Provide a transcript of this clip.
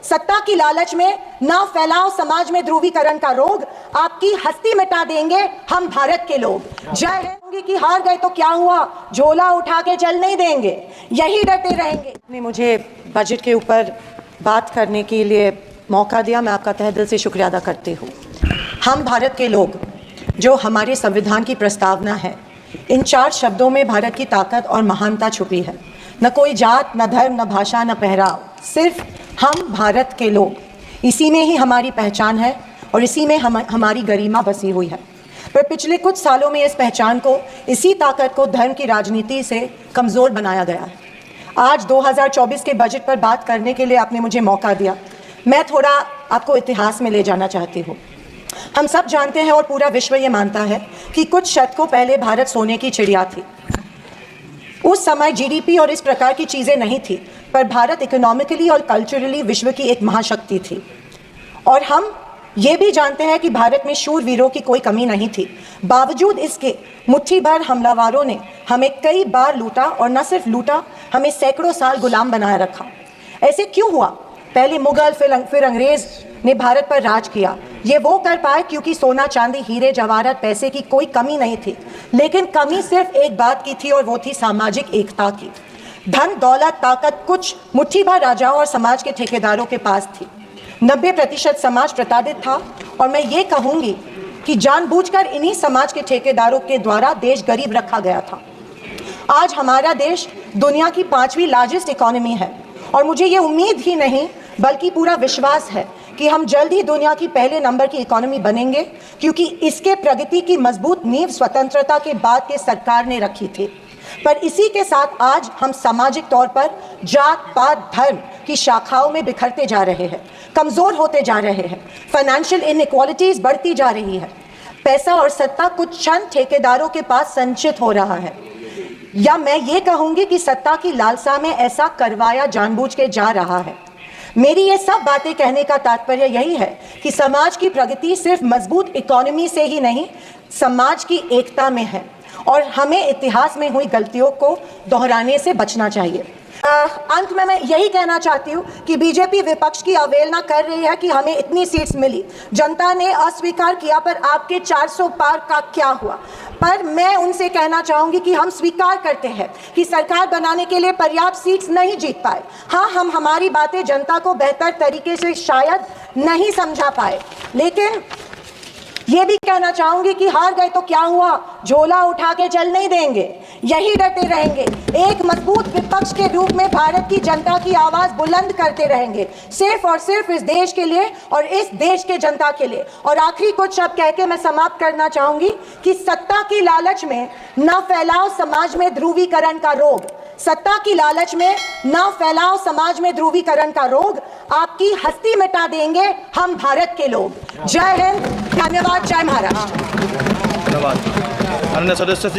सत्ता की लालच में ना फैलाओ समाज में ध्रुवीकरण का रोग, आपकी हस्ती मिटा देंगे हम भारत के लोग। जय हिंद कि हार गए तो क्या हुआ, झोला उठा के चल नहीं देंगे, यही डटे रहेंगे। ने मुझे बजट के ऊपर बात करने के लिए मौका दिया, मैं आपका तहे दिल से शुक्रिया अदा करती हूँ। हम भारत के लोग, जो हमारे संविधान की प्रस्तावना है, इन 4 शब्दों में भारत की ताकत और महानता छुपी है। न कोई जात, न धर्म, न भाषा, न पहराव, सिर्फ हम भारत के लोग। इसी में ही हमारी पहचान है और इसी में हमारी गरिमा बसी हुई है। पर पिछले कुछ सालों में इस पहचान को, इसी ताकत को धर्म की राजनीति से कमज़ोर बनाया गया है। आज 2024 के बजट पर बात करने के लिए आपने मुझे मौका दिया। मैं थोड़ा आपको इतिहास में ले जाना चाहती हूँ। हम सब जानते हैं और पूरा विश्व ये मानता है कि कुछ शतकों पहले भारत सोने की चिड़िया थी। उस समय जीडीपी और इस प्रकार की चीज़ें नहीं थी, पर भारत इकोनॉमिकली और कल्चरली विश्व की एक महाशक्ति थी। और हम ये भी जानते हैं कि भारत में शूरवीरों की कोई कमी नहीं थी। बावजूद इसके मुट्ठी भर हमलावरों ने हमें कई बार लूटा, और न सिर्फ लूटा, हमें सैकड़ों साल गुलाम बनाए रखा। ऐसे क्यों हुआ? पहले मुगल, फिर अंग्रेज ने भारत पर राज किया। ये वो कर पाए क्योंकि सोना, चांदी, हीरे जवाहरात, पैसे की कोई कमी नहीं थी। लेकिन कमी सिर्फ एक बात की थी, और वो थी सामाजिक एकता की। धन, दौलत, ताकत कुछ मुट्ठी भर राजाओं और समाज के ठेकेदारों के पास थी। 90% समाज प्रताड़ित था, और मैं ये कहूँगी कि जानबूझकर इन्हीं समाज के ठेकेदारों के द्वारा देश गरीब रखा गया था। आज हमारा देश दुनिया की 5वीं लार्जेस्ट इकोनॉमी है, और मुझे ये उम्मीद ही नहीं बल्कि पूरा विश्वास है कि हम जल्द ही दुनिया की पहले नंबर की इकोनॉमी बनेंगे, क्योंकि इसके प्रगति की मजबूत नींव स्वतंत्रता के बाद के सरकार ने रखी थी। पर इसी के साथ आज हम सामाजिक तौर पर जात, पात, धर्म की शाखाओं में बिखरते जा रहे हैं, कमज़ोर होते जा रहे हैं। फाइनेंशियल इनइक्वालिटीज़ बढ़ती जा रही है। पैसा और सत्ता कुछ चंद ठेकेदारों के पास संचित हो रहा है, या मैं ये कहूँगी कि सत्ता की लालसा में ऐसा करवाया जानबूझ के जा रहा है। मेरी ये सब बातें कहने का तात्पर्य यही है कि समाज की प्रगति सिर्फ मजबूत इकोनॉमी से ही नहीं, समाज की एकता में है, और हमें इतिहास में हुई गलतियों को दोहराने से बचना चाहिए। अंत में मैं यही कहना चाहती हूँ कि बीजेपी विपक्ष की अवहेलना कर रही है कि हमें इतनी सीट्स मिली, जनता ने अस्वीकार किया, पर आपके 400 पार का क्या हुआ? पर मैं उनसे कहना चाहूँगी कि हम स्वीकार करते हैं कि सरकार बनाने के लिए पर्याप्त सीट्स नहीं जीत पाए। हाँ, हम हमारी बातें जनता को बेहतर तरीके से शायद नहीं समझा पाए, लेकिन ये भी कहना चाहूँगी कि हार गए तो क्या हुआ, झोला उठा के चल नहीं देंगे, यही डटे रहेंगे। एक मजबूत विपक्ष के रूप में भारत की जनता की आवाज़ बुलंद करते रहेंगे, सिर्फ और सिर्फ इस देश के लिए और इस देश के जनता के लिए। और आखिरी कुछ शब्द कह के मैं समाप्त करना चाहूँगी कि सत्ता की लालच में न फैलाओ समाज में ध्रुवीकरण का रोग। सत्ता की लालच में न फैलाओ समाज में ध्रुवीकरण का रोग, आपकी हस्ती मिटा देंगे हम भारत के लोग। जय हिंद, धन्यवाद, जय महाराष्ट्र। धन्यवाद। अन्य सदस्य